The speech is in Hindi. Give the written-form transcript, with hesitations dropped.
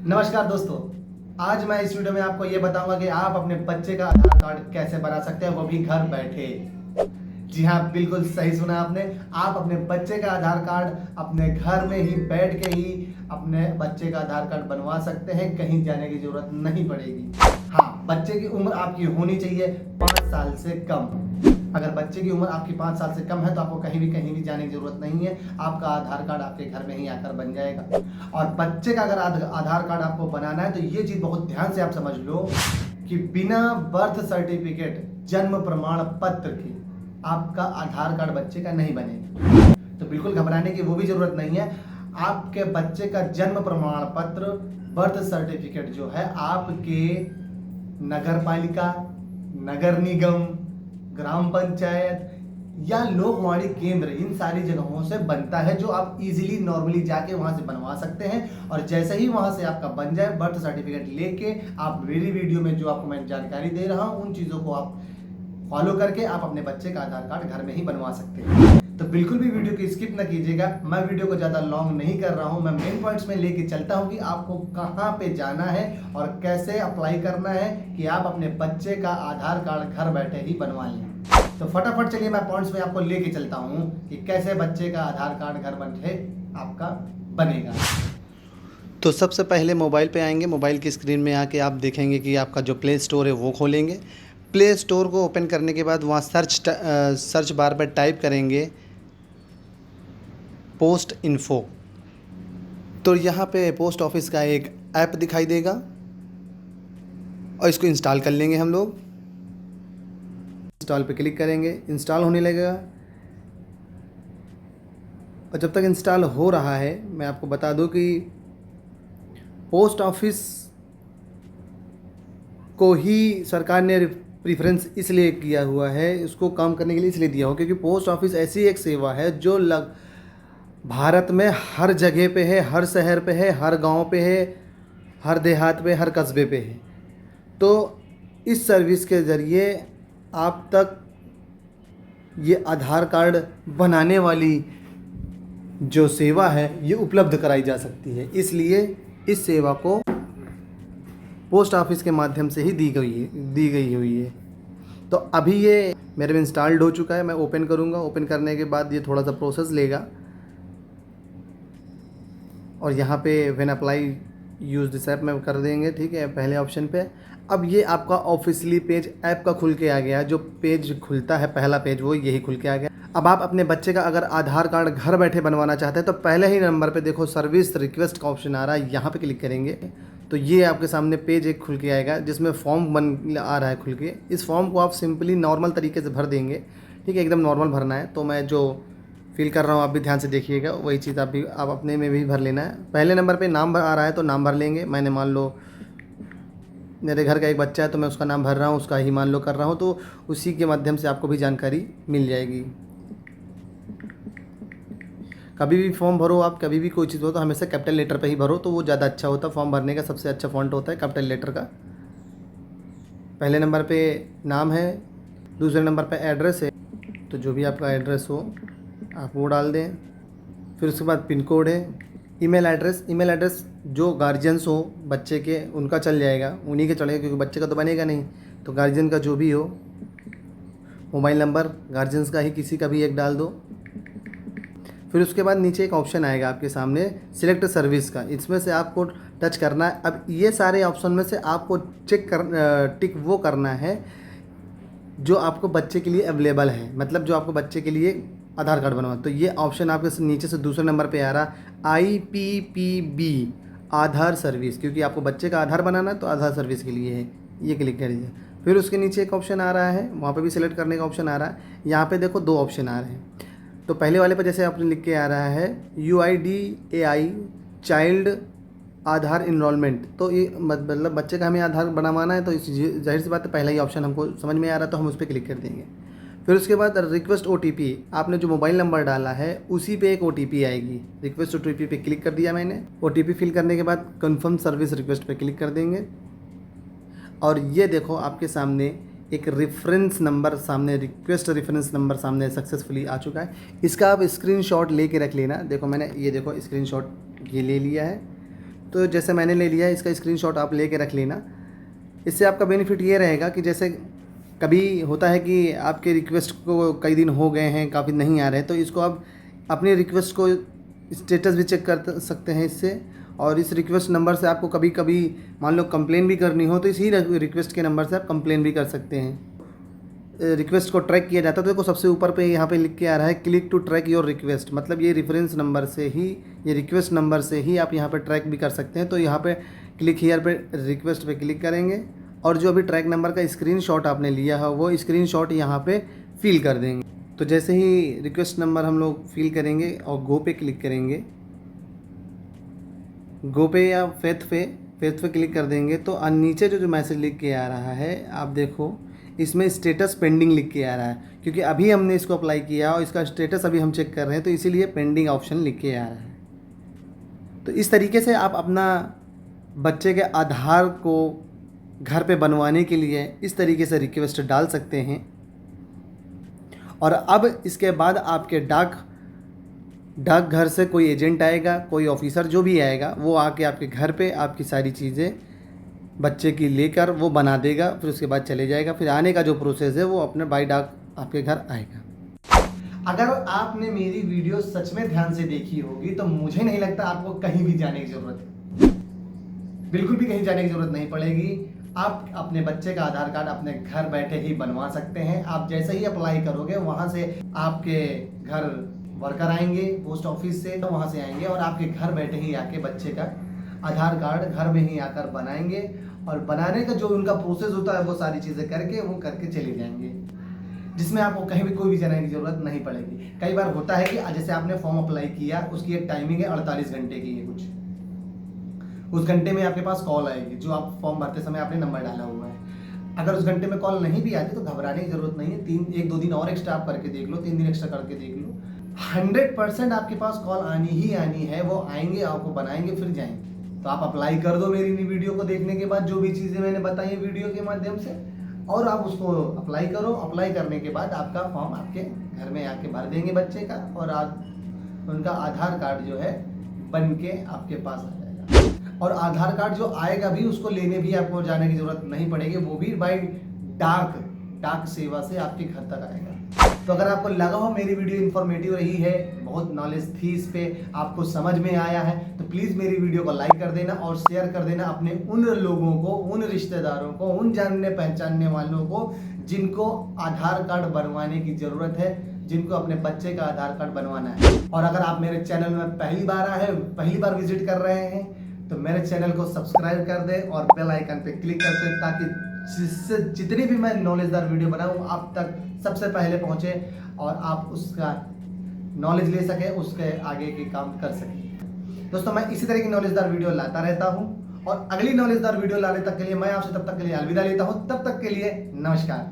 नमस्कार दोस्तों। आज मैं इस वीडियो में आपको ये बताऊंगा कि आप अपने बच्चे का आधार कार्ड कैसे बना सकते हैं, वो भी घर बैठे। जी हाँ, बिल्कुल सही सुना आपने। आप अपने बच्चे का आधार कार्ड अपने घर में ही बैठ के ही अपने बच्चे का आधार कार्ड बनवा सकते हैं, कहीं जाने की जरूरत नहीं पड़ेगी। हाँ, बच्चे की उम्र आपकी होनी चाहिए 5 साल से कम। अगर बच्चे की उम्र आपकी 5 साल से कम है तो आपको कहीं भी जाने की जरूरत नहीं है। आपका आधार कार्ड आपके घर में ही आकर बन जाएगा। और बच्चे का अगर आधार कार्ड आपको बनाना है तो ये चीज बहुत ध्यान से आप समझ लो कि बिना बर्थ सर्टिफिकेट, जन्म प्रमाण पत्र के आपका आधार कार्ड बच्चे का नहीं बनेगा। तो बिल्कुल घबराने की वो भी जरूरत नहीं है। आपके बच्चे का जन्म प्रमाण पत्र, बर्थ सर्टिफिकेट जो है आपके नगर पालिका, नगर निगम, ग्राम पंचायत या लोक वाणिज्य केंद्र, इन सारी जगहों से बनता है, जो आप इजीली नॉर्मली जाके वहां से बनवा सकते हैं। और जैसे ही वहां से आपका बन जाए, बर्थ सर्टिफिकेट लेके आप मेरी वीडियो में जो आपको मैं जानकारी दे रहा हूं, उन चीजों को आप फॉलो करके आप अपने बच्चे का आधार कार्ड घर में ही बनवा सकते हैं। तो बिल्कुल भी वीडियो की स्किप ना कीजिएगा। मैं वीडियो को ज्यादा लॉन्ग नहीं कर रहा हूं, मैं मेन पॉइंट्स में लेके चलता हूं कि आपको कहां पे जाना है और कैसे अप्लाई करना है कि आप अपने बच्चे का आधार कार्ड घर बैठे ही बनवा लें। तो फटाफट चलिए मैं पॉइंट्स में आपको लेके चलता हूं कि कैसे बच्चे का आधार कार्ड घर बैठे आपका बनेगा। तो सबसे पहले मोबाइल पे आएंगे। मोबाइल की स्क्रीन में आके आप देखेंगे कि आपका जो प्ले स्टोर है वो खोलेंगे। प्ले स्टोर को ओपन करने के बाद वहाँ सर्च बार पर टाइप करेंगे पोस्ट इन्फो। तो यहाँ पे पोस्ट ऑफिस का एक ऐप दिखाई देगा और इसको इंस्टॉल कर लेंगे हम लोग। इंस्टॉल पे क्लिक करेंगे, इंस्टॉल होने लगेगा। और जब तक इंस्टॉल हो रहा है, मैं आपको बता दूं कि पोस्ट ऑफिस को ही सरकार ने प्रीफरेंस इसलिए किया हुआ है, उसको काम करने के लिए इसलिए दिया हो क्योंकि पोस्ट ऑफिस ऐसी एक सेवा है जो भारत में हर जगह पे है, हर शहर पे है, हर गांव पे है, हर देहात पे, हर कस्बे पे है। तो इस सर्विस के ज़रिए आप तक ये आधार कार्ड बनाने वाली जो सेवा है ये उपलब्ध कराई जा सकती है। इसलिए इस सेवा को पोस्ट ऑफिस के माध्यम से ही दी गई हुई है। तो अभी ये मेरे में इंस्टॉल्ड हो चुका है। मैं ओपन करूँगा। ओपन करने के बाद ये थोड़ा सा प्रोसेस लेगा और यहाँ पे when apply use this app में कर देंगे। ठीक है, पहले ऑप्शन पे। अब ये आपका ऑफिशियली पेज ऐप का खुल के आ गया। जो पेज खुलता है पहला पेज, वो यही खुल के आ गया। अब आप अपने बच्चे का अगर आधार कार्ड घर बैठे बनवाना चाहते हैं तो पहले ही नंबर पे देखो सर्विस रिक्वेस्ट का ऑप्शन आ रहा है, यहाँ पे क्लिक करेंगे तो ये आपके सामने पेज एक खुल के आएगा जिसमें फॉर्म बन आ रहा है खुल के। इस फॉर्म को आप सिंपली नॉर्मल तरीके से भर देंगे। ठीक है, एकदम नॉर्मल भरना है। तो मैं जो फिल कर रहा हूँ आप भी ध्यान से देखिएगा, वही चीज़ आप अपने में भी भर लेना है। पहले नंबर पे नाम आ रहा है तो नाम भर लेंगे। मैंने मान लो मेरे घर का एक बच्चा है तो मैं उसका नाम भर रहा हूँ, उसका ही मान लो कर रहा हूँ, तो उसी के माध्यम से आपको भी जानकारी मिल जाएगी। कभी भी फॉर्म भरो आप, कभी भी कोई चीज़ हो तो हमेशा कैपिटल लेटर पे ही भरो, तो वो ज़्यादा अच्छा होता है। फॉर्म भरने का सबसे अच्छा फॉन्ट होता है कैपिटल लेटर का। पहले नंबर पे नाम है, दूसरे नंबर पे एड्रेस है, तो जो भी आपका एड्रेस हो आप वो डाल दें। फिर उसके बाद पिन कोड है। ईमेल एड्रेस जो गार्जियंस हो बच्चे के उनका चल जाएगा, उन्हीं के चलेगा क्योंकि बच्चे का तो बनेगा नहीं, तो गार्जियन का जो भी हो। मोबाइल नंबर गार्जियंस का ही किसी का भी एक डाल दो। फिर उसके बाद नीचे एक ऑप्शन आएगा आपके सामने सिलेक्ट सर्विस का, इसमें से आपको टच करना है। अब ये सारे ऑप्शन में से आपको टिक वो करना है जो आपको बच्चे के लिए अवेलेबल है, मतलब जो आपको बच्चे के लिए आधार कार्ड बनवा। तो ये ऑप्शन आपके नीचे से दूसरे नंबर पे आ रहा IPPB आधार सर्विस, क्योंकि आपको बच्चे का आधार बनाना है तो आधार सर्विस के लिए है, ये क्लिक करिए। फिर उसके नीचे एक ऑप्शन आ रहा है, वहाँ पे भी सिलेक्ट करने का ऑप्शन आ रहा है। यहाँ पे देखो 2 ऑप्शन आ रहे हैं। तो पहले वाले पर जैसे आपने लिख के आ रहा है UIDAI चाइल्ड आधार इनरोलमेंट, तो ये मतलब बच्चे का हमें आधार बनवाना है, तो इस जाहिर सी बात है पहला ही ऑप्शन हमको समझ में आ रहा है तो हम उस पर क्लिक कर देंगे। फिर उसके बाद रिक्वेस्ट OTP, आपने जो मोबाइल नंबर डाला है उसी पे एक OTP आएगी। रिक्वेस्ट OTP पे क्लिक कर दिया मैंने। OTP फिल करने के बाद कन्फर्म सर्विस रिक्वेस्ट पे क्लिक कर देंगे और ये देखो आपके सामने एक रेफरेंस नंबर सामने, रिक्वेस्ट रेफरेंस नंबर सामने सक्सेसफुली आ चुका है। इसका आप स्क्रीनशॉट लेके रख लेना। देखो मैंने ये देखो स्क्रीनशॉट ये ले लिया है। तो जैसे मैंने ले लिया, इसका स्क्रीनशॉट आप लेके रख लेना। इससे आपका बेनिफिट ये रहेगा कि जैसे कभी होता है कि आपके रिक्वेस्ट को कई दिन हो गए हैं, काफ़ी नहीं आ रहे, तो इसको आप अपनी रिक्वेस्ट को स्टेटस भी चेक कर सकते हैं इससे। और इस रिक्वेस्ट नंबर से आपको कभी कभी मान लो कंप्लेन भी करनी हो, तो इसी रिक्वेस्ट के नंबर से आप कंप्लेन भी कर सकते हैं। रिक्वेस्ट को ट्रैक किया जाता है, तो देखो सबसे ऊपर पे यहाँ पे लिख के आ रहा है click to track your request, मतलब ये रेफरेंस नंबर से ही, ये रिक्वेस्ट नंबर से ही आप यहाँ पे ट्रैक भी कर सकते हैं। तो यहाँ पे क्लिक हियर पे रिक्वेस्ट पे क्लिक करेंगे और जो अभी ट्रैक नंबर का स्क्रीनशॉट आपने लिया है वो स्क्रीनशॉट यहाँ पे फिल कर देंगे। तो जैसे ही रिक्वेस्ट नंबर हम लोग फिल करेंगे और गो पे क्लिक करेंगे, गो पे या फेथ पे क्लिक कर देंगे, तो नीचे जो मैसेज लिख के आ रहा है आप देखो, इसमें स्टेटस पेंडिंग लिख के आ रहा है, क्योंकि अभी हमने इसको अप्लाई किया और इसका स्टेटस अभी हम चेक कर रहे हैं, तो इसीलिए पेंडिंग ऑप्शन लिख के आ रहा है। तो इस तरीके से आप अपना बच्चे के आधार को घर पे बनवाने के लिए इस तरीके से रिक्वेस्ट डाल सकते हैं। और अब इसके बाद आपके डाकघर से कोई एजेंट आएगा, कोई ऑफिसर जो भी आएगा, वो आके आपके घर पे आपकी सारी चीज़ें बच्चे की लेकर वो बना देगा, फिर उसके बाद चले जाएगा। फिर आने का जो प्रोसेस है वो अपने बाई डाक आपके घर आएगा। अगर आपने मेरी वीडियो सच में ध्यान से देखी होगी तो मुझे नहीं लगता आपको कहीं भी जाने की जरूरत है, बिल्कुल भी कहीं जाने की जरूरत नहीं पड़ेगी। आप अपने बच्चे का आधार कार्ड अपने घर बैठे ही बनवा सकते हैं। आप जैसे ही अप्लाई करोगे वहां से आपके घर वर्कर आएंगे पोस्ट ऑफिस से, तो वहां से आएंगे और आपके घर बैठे ही आके बच्चे का आधार कार्ड घर में ही आकर बनाएंगे। और बनाने का जो उनका प्रोसेस होता है वो सारी चीज़ें करके वो करके चले जाएंगे, जिसमें आपको कहीं भी कोई भी जाने की जरूरत नहीं पड़ेगी। कई बार होता है कि जैसे आपने फॉर्म अप्लाई किया, उसकी एक टाइमिंग है 48 घंटे की है कुछ, उस घंटे में आपके पास कॉल आएगी जो आप फॉर्म भरते समय आपने नंबर डाला हुआ है। अगर उस घंटे में कॉल नहीं भी आती तो घबराने की जरूरत नहीं है, 1-2 दिन और एक्स्ट्रा आप करके देख लो, 3 दिन एक्स्ट्रा करके देख लो, 100% आपके पास कॉल आनी ही आनी है। वो आएंगे, आपको बनाएंगे, फिर जाएंगे। तो आप अप्लाई कर दो मेरी वीडियो को देखने के बाद, जो भी चीज़ें मैंने बताई है वीडियो के माध्यम से, और आप उसको अप्लाई करो। अप्लाई करने के बाद आपका फॉर्म आपके घर में आके भर देंगे बच्चे का, और उनका आधार कार्ड जो है बन के आपके पास आ जाएगा। और आधार कार्ड जो आएगा भी, उसको लेने भी आपको जाने की जरूरत नहीं पड़ेगी, वो भी बाई डाक सेवा से आपके घर तक आएगा। तो अगर आपको लगा हो मेरी वीडियो इन्फॉर्मेटिव रही है, बहुत नॉलेज थी इस पे, आपको समझ में आया है, तो प्लीज़ मेरी वीडियो को लाइक कर देना और शेयर कर देना अपने उन लोगों को, उन रिश्तेदारों को, उन जानने पहचानने वालों को जिनको आधार कार्ड बनवाने की ज़रूरत है, जिनको अपने बच्चे का आधार कार्ड बनवाना है। और अगर आप मेरे चैनल में पहली बार विजिट कर रहे हैं तो मेरे चैनल को सब्सक्राइब कर दें और बेल आइकन पे क्लिक कर दें, ताकि जिससे जितनी भी मैं नॉलेजदार वीडियो बनाऊँ आप तक सबसे पहले पहुँचे और आप उसका नॉलेज ले सकें, उसके आगे के काम कर सकें। दोस्तों, मैं इसी तरह की नॉलेजदार वीडियो लाता रहता हूँ और अगली नॉलेजदार वीडियो लाने तक के लिए मैं आपसे तब तक के लिए अलविदा लेता हूँ। तब तक के लिए नमस्कार।